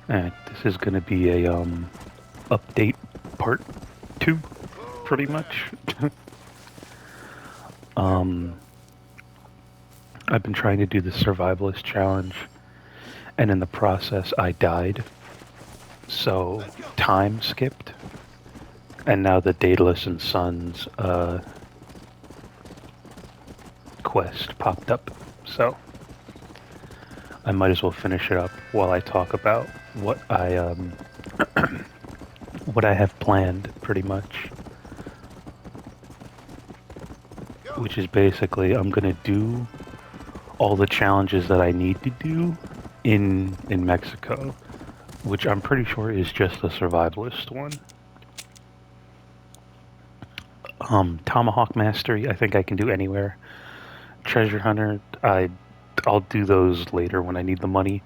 Alright, this is gonna be a update part 2, pretty much. um, I've been trying to do the survivalist challenge, and in the process I died, so time skipped, and now the Daedalus and Sons quest popped up, so I might as well finish it up while I talk about what I what I have planned, pretty much. Which is basically I'm gonna do all the challenges that I need to do in Mexico, which I'm pretty sure is just the survivalist one. Tomahawk Mastery, I think I can do anywhere. Treasure Hunter, I'll do those later when I need the money.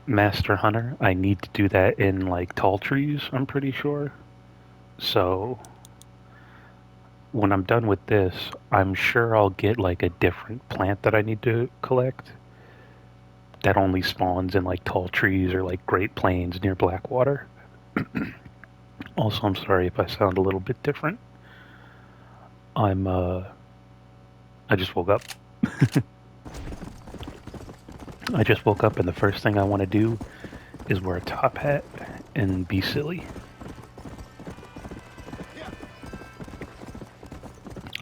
Master Hunter, I need to do that in like tall trees, I'm pretty sure. So when I'm done with this, I'm sure I'll get like a different plant that I need to collect that only spawns in like tall trees or like Great Plains near Blackwater. Also, I'm sorry if I sound a little bit different. I'm I just woke up. I just woke up and the first thing I want to do is wear a top hat and be silly.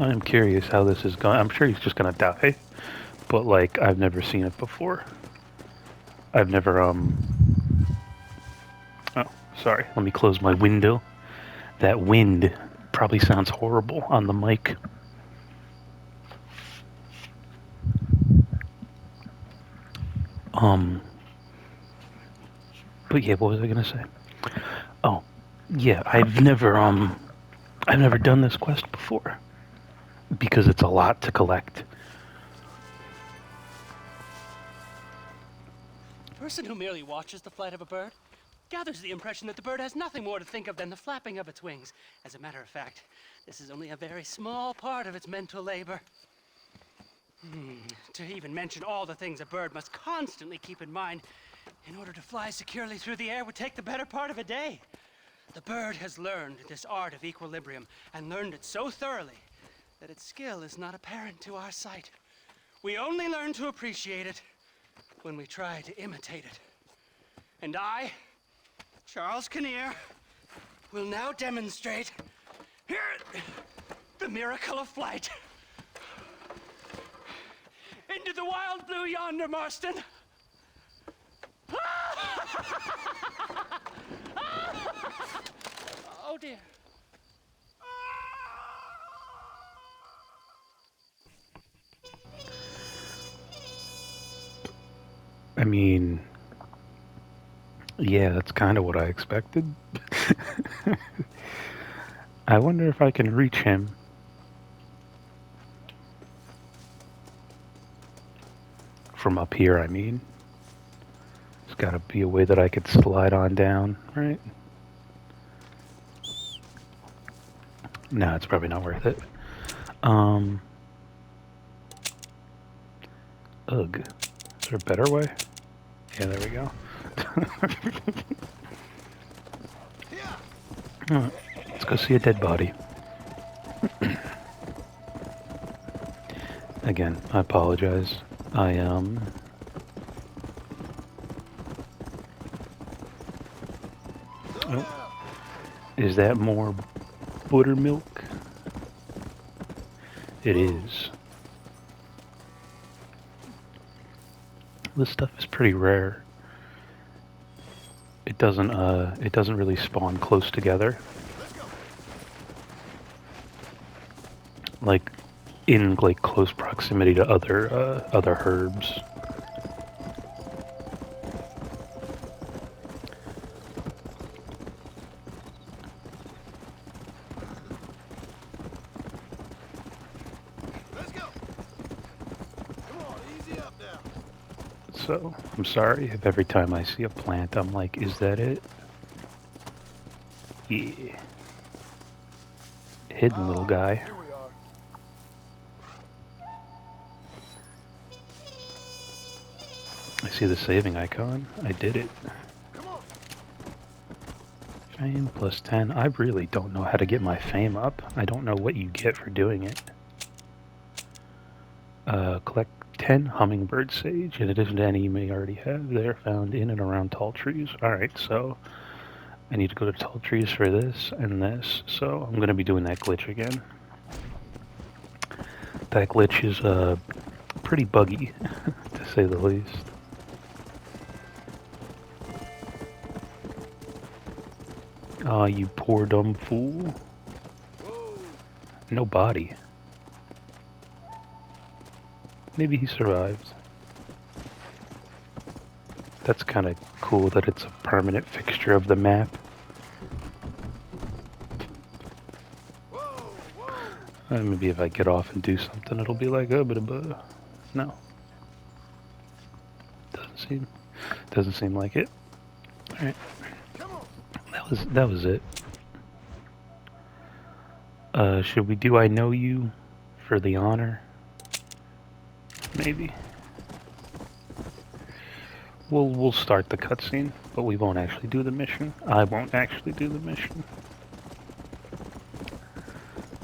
I'm curious how this is going. I'm sure he's just gonna die, but like I've never seen it before. I've never Oh, sorry. Let me close my window. That wind probably sounds horrible on the mic. Um, but yeah, what was I gonna say? Oh, yeah, I've never done this quest before because it's a lot to collect. A person who merely watches the flight of a bird gathers the impression that the bird has nothing more to think of than the flapping of its wings. As a matter of fact, this is only a very small part of its mental labor. To even mention all the things a bird must constantly keep in mind in order to fly securely through the air would take the better part of a day. The bird has learned this art of equilibrium and learned it so thoroughly that its skill is not apparent to our sight. We only learn to appreciate it when we try to imitate it. And I, Charles Kinnear, will now demonstrate the miracle of flight. Into the wild blue yonder, Marston. Oh dear. I mean, yeah, that's kind of what I expected. I wonder if I can reach him. From up here, I mean. There's gotta be a way that I could slide on down, right? No, it's probably not worth it. Ugh. Is there a better way? Yeah, there we go. Right, let's go see a dead body. Again, I apologize. Oh, is that more buttermilk? It is. This stuff is pretty rare. It doesn't really spawn close together. Like in like close proximity to other herbs. So, I'm sorry if every time I see a plant I'm like, is that it? Yeah. Hidden little guy. I see the saving icon. I did it. Fame plus 10. I really don't know how to get my fame up. I don't know what you get for doing it. Collect 10 hummingbird sage. In addition to any you may already have, they are found in and around tall trees. Alright, so I need to go to tall trees for this and this. So I'm going to be doing that glitch again. That glitch is pretty buggy, to say the least. Ah, you poor dumb fool. No body. Maybe he survived. That's kind of cool that it's a permanent fixture of the map. Maybe if I get off and do something, it'll be like, oh, but no. Doesn't seem like it. All right. That was it. Should we do I know you for the honor? Maybe. We'll start the cutscene, but we won't actually do the mission. I won't actually do the mission.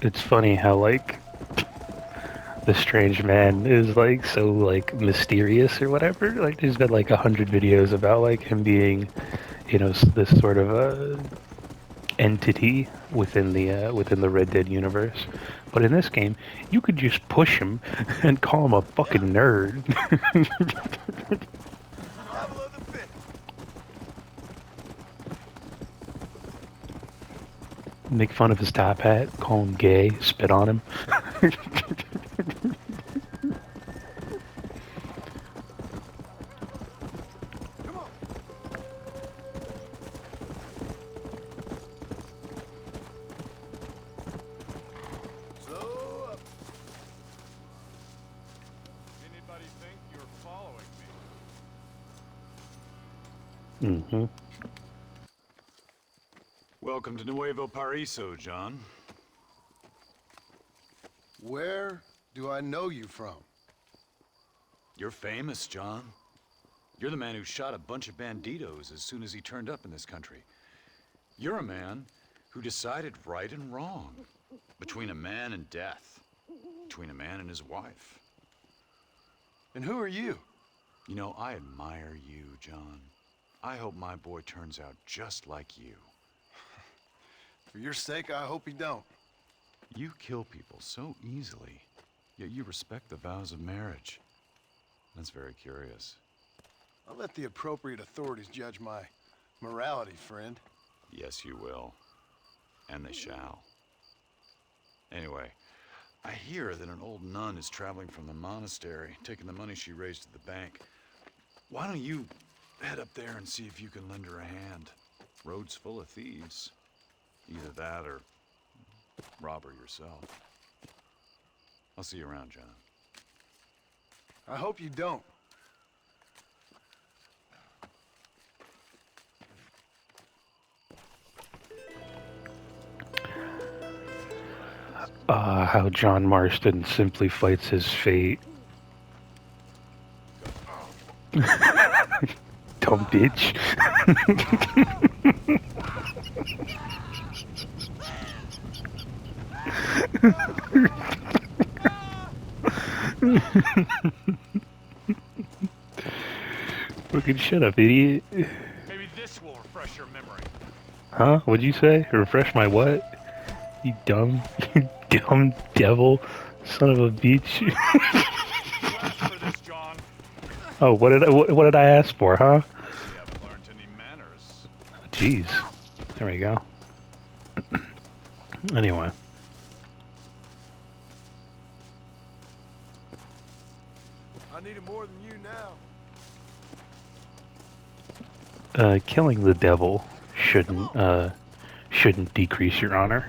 It's funny how like the strange man is like so like mysterious or whatever. Like there's been like 100 videos about like him being, you know, this sort of entity within the Red Dead universe. But in this game, you could just push him and call him a fucking nerd. Make fun of his top hat, call him gay, spit on him. Mm-hmm. Welcome to Nuevo Paraiso, John. Where do I know you from? You're famous, John. You're the man who shot a bunch of banditos as soon as he turned up in this country. You're a man who decided right and wrong, between a man and death, between a man and his wife. And who are you? You know, I admire you, John. I hope my boy turns out just like you. For your sake, I hope you don't. You kill people so easily, yet you respect the vows of marriage. That's very curious. I'll let the appropriate authorities judge my morality, friend. Yes, you will. And they shall. Anyway, I hear that an old nun is traveling from the monastery, taking the money she raised to the bank. Why don't you head up there and see if you can lend her a hand? Road's full of thieves. Either that or rob her yourself. I'll see you around, John. I hope you don't. How John Marston simply fights his fate. Dumb bitch. Fucking shut up, idiot. Maybe this will refresh your memory. Huh? What'd you say? Refresh my what? You dumb, you dumb devil, son of a bitch. You asked for this, John. Oh, what did I ask for, huh? You haven't learned any manners. Jeez. There we go. Anyway. I need it more than you now. Killing the devil shouldn't decrease your honor.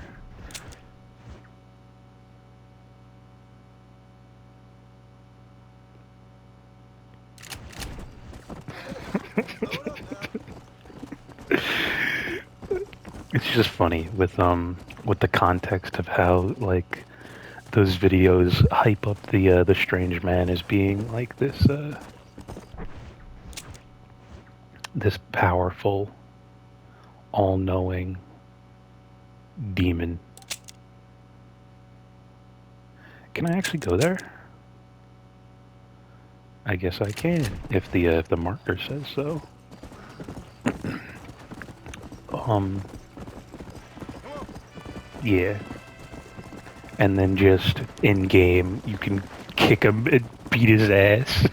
It's just funny with the context of how like those videos hype up the strange man as being like this powerful all-knowing demon. Can I actually go there? I guess I can, if the marker says so. Yeah. And then just in game, you can kick him and beat his ass.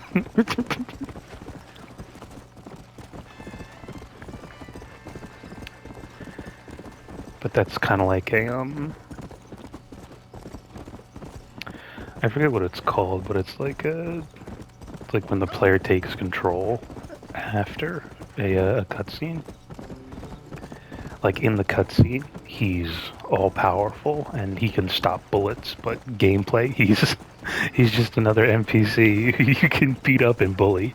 But that's kind of like a I forget what it's called, but it's like when the player takes control after a cutscene. Like in the cutscene, he's all powerful and he can stop bullets, but gameplay, he's just another NPC you can beat up and bully.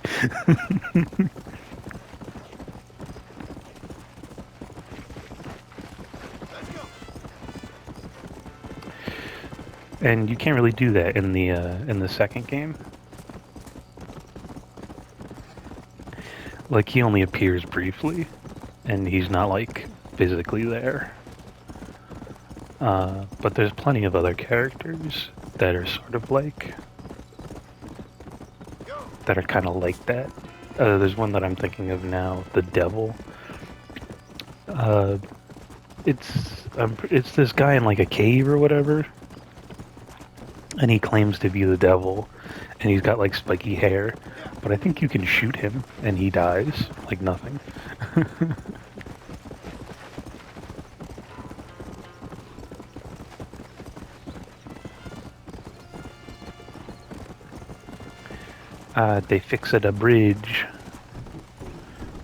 And you can't really do that in the second game. Like he only appears briefly, and he's not like physically there. But there's plenty of other characters that are sort of like that are kind of like that. There's one that I'm thinking of now, the Devil. Uh, it's this guy in like a cave or whatever, and he claims to be the devil, and he's got like spiky hair, but I think you can shoot him and he dies like nothing. They fixed a bridge.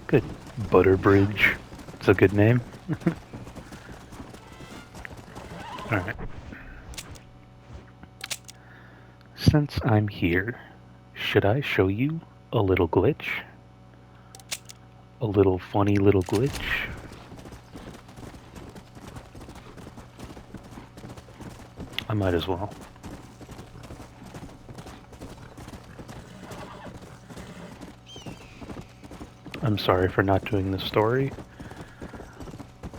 Good. Butter Bridge. It's a good name. Alright. Since I'm here, should I show you a little glitch? A little funny little glitch? I might as well. I'm sorry for not doing the story.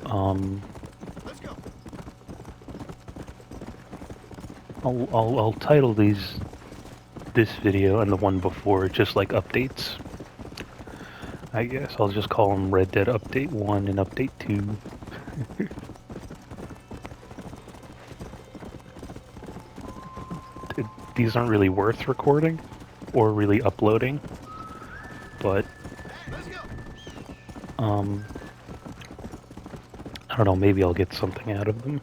Let's go. I'll title this video and the one before just like updates. I guess I'll just call them Red Dead Update 1 and Update 2. These aren't really worth recording or really uploading, but I don't know, maybe I'll get something out of them.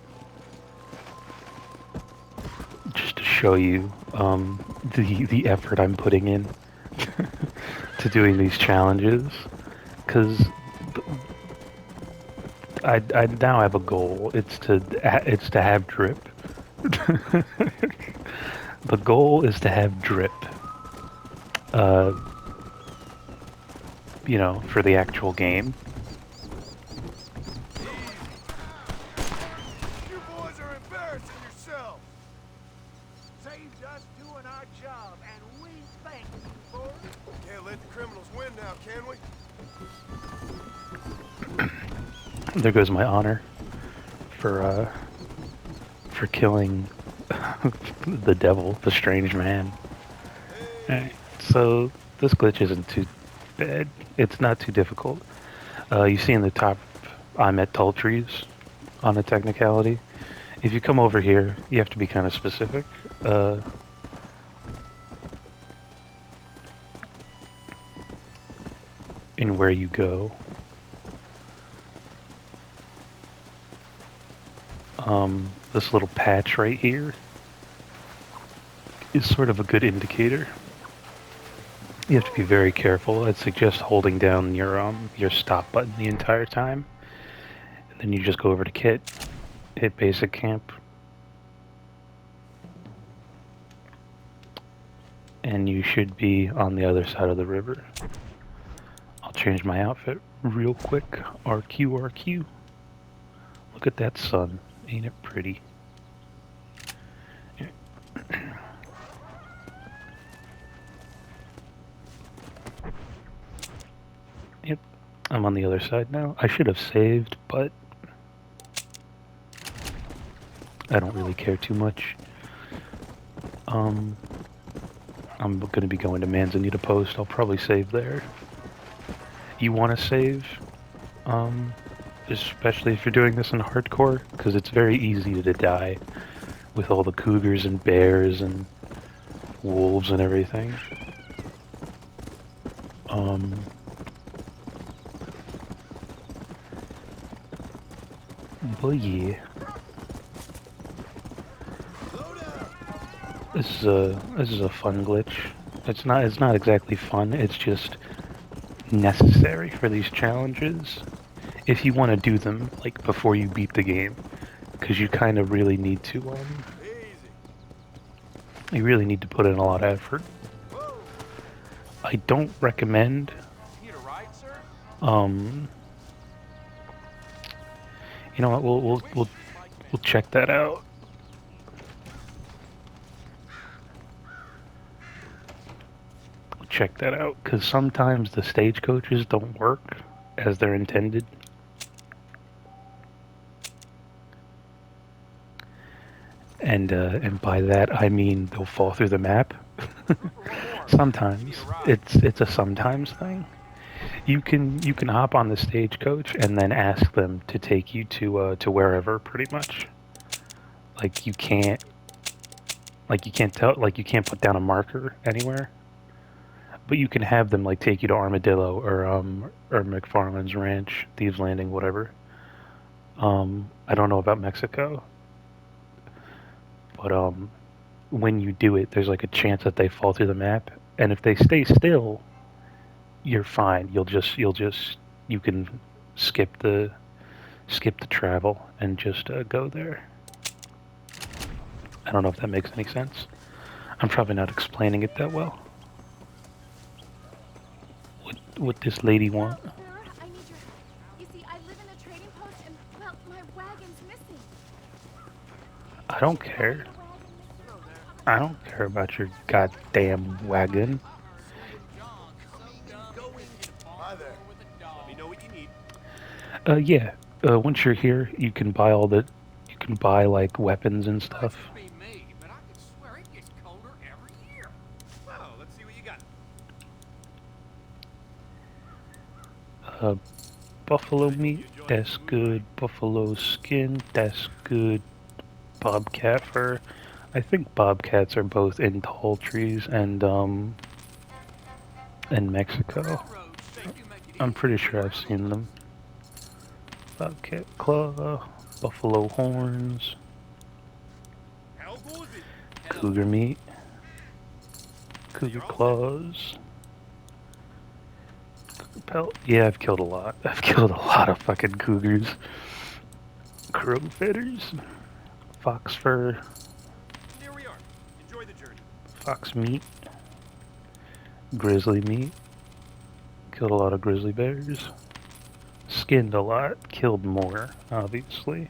Just to show you the effort I'm putting in to doing these challenges, because I now have a goal. It's to have drip. The goal is to have drip. You know, for the actual game. You boys are embarrassing yourselves. Saved us doing our job, and we thank you for it. Can't let the criminals win now, can we? There goes my honor for killing the devil, the strange man. Alright, so this glitch isn't too bad. It's not too difficult. You see in the top, I'm at tall trees on a technicality. If you come over here, you have to be kind of specific. In where you go. This little patch right here is sort of a good indicator. You have to be very careful. I'd suggest holding down your stop button the entire time. And then you just go over to kit, hit basic camp. And you should be on the other side of the river. I'll change my outfit real quick. RQ, RQ. Look at that sun. Ain't it pretty? Yep. I'm on the other side now. I should have saved, but I don't really care too much. I'm gonna be going to Manzanita Post. I'll probably save there. You want to save? Um, Especially if you're doing this in hardcore, because it's very easy to die with all the cougars and bears and wolves and everything. Um, but yeah, this is a fun glitch. It's not exactly fun. It's just necessary for these challenges if you want to do them like before you beat the game, because you kind of really need to you really need to put in a lot of effort. I don't recommend Need a ride, sir? um you know what, we'll check that out. We'll check that out because sometimes the stagecoaches don't work as they're intended. And by that I mean they'll fall through the map. Sometimes it's a sometimes thing. You can hop on the stagecoach and then ask them to take you to wherever, pretty much. Like you can't put down a marker anywhere, but you can have them like take you to Armadillo or McFarland's Ranch, Thieves Landing, whatever. I don't know about Mexico, but when you do it, there's like a chance that they fall through the map, and if they stay still, you're fine. You can skip the travel and just go there. I don't know if that makes any sense. I'm probably not explaining it that well. What this lady want? Sir, I need your help. You see, I live in a trading post and, well, my wagon's missing. I don't care. I don't care about your goddamn wagon. Hi there. Let me know what you need. Yeah. Once you're here, you can buy you can buy like weapons and stuff. Be me, but I can swear it gets colder every year. Well, let's see what you got. Uh, buffalo meat, that's good. Buffalo skin, that's good. Bobcat fur. I think bobcats are both in tall trees and Mexico. I'm pretty sure I've seen them. Bobcat claw, buffalo horns, cougar meat, cougar claws, cougar pelt. Yeah, I've killed a lot. I've killed a lot of fucking cougars. Crow feathers, fox fur, Here we are. Enjoy the journey. fox meat, grizzly meat. Killed a lot of grizzly bears. Skinned a lot, killed more, obviously.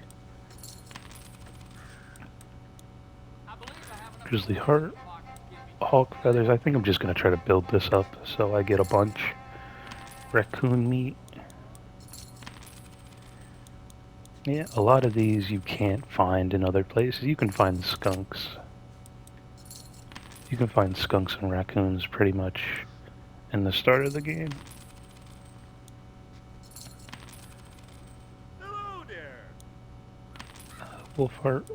Grizzly heart, hawk feathers. I think I'm just gonna try to build this up so I get a bunch. Raccoon meat. Yeah, a lot of these you can't find in other places. You can find skunks. You can find skunks and raccoons pretty much in the start of the game. Hello there. Wolf heart,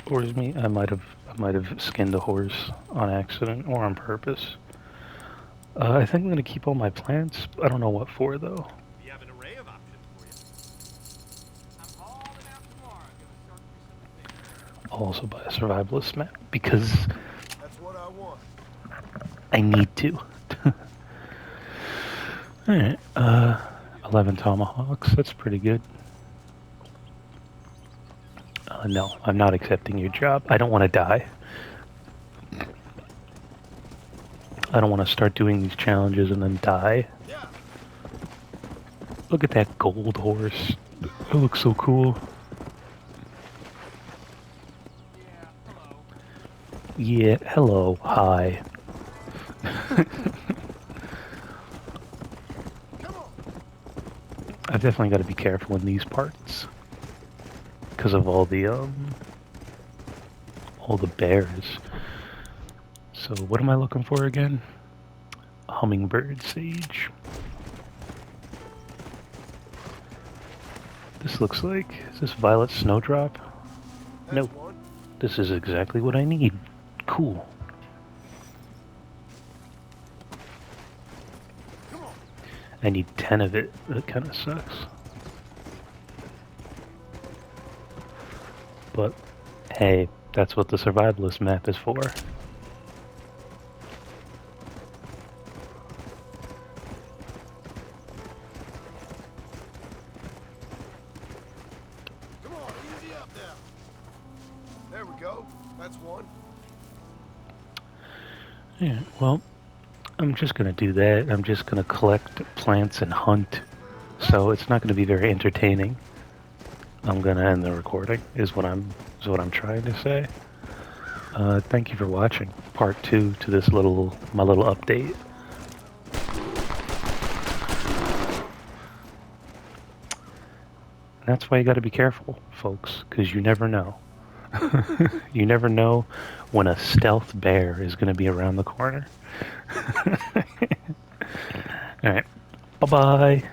horse meat. I might have skinned a horse on accident or on purpose. I think I'm gonna keep all my plants. I don't know what for though. We have an array of options for you. I'm hauling out tomorrow. Gonna start for some I'll also buy a survivalist map because That's what I want. I need to. Alright, 11 tomahawks. That's pretty good. No, I'm not accepting your job. I don't want to die. I don't want to start doing these challenges and then die. Look at that gold horse. It looks so cool. Yeah, hello, hi. I've definitely got to be careful in these parts because of all the bears. So what am I looking for again? Hummingbird sage. This looks like, is this violet snowdrop? That's Nope. one. This is exactly what I need. Cool. Come on. I need 10 of it. That kind of sucks. But, hey, that's what the survivalist map is for. Come on, easy up now. There we go. That's one. Yeah, well, I'm just gonna do that. I'm just gonna collect plants and hunt. So it's not gonna be very entertaining. I'm gonna end the recording, is what I'm trying to say. Thank you for watching part 2 to this my little update. That's why you gotta be careful, folks, because you never know. You never know when a stealth bear is gonna be around the corner. Alright, bye-bye.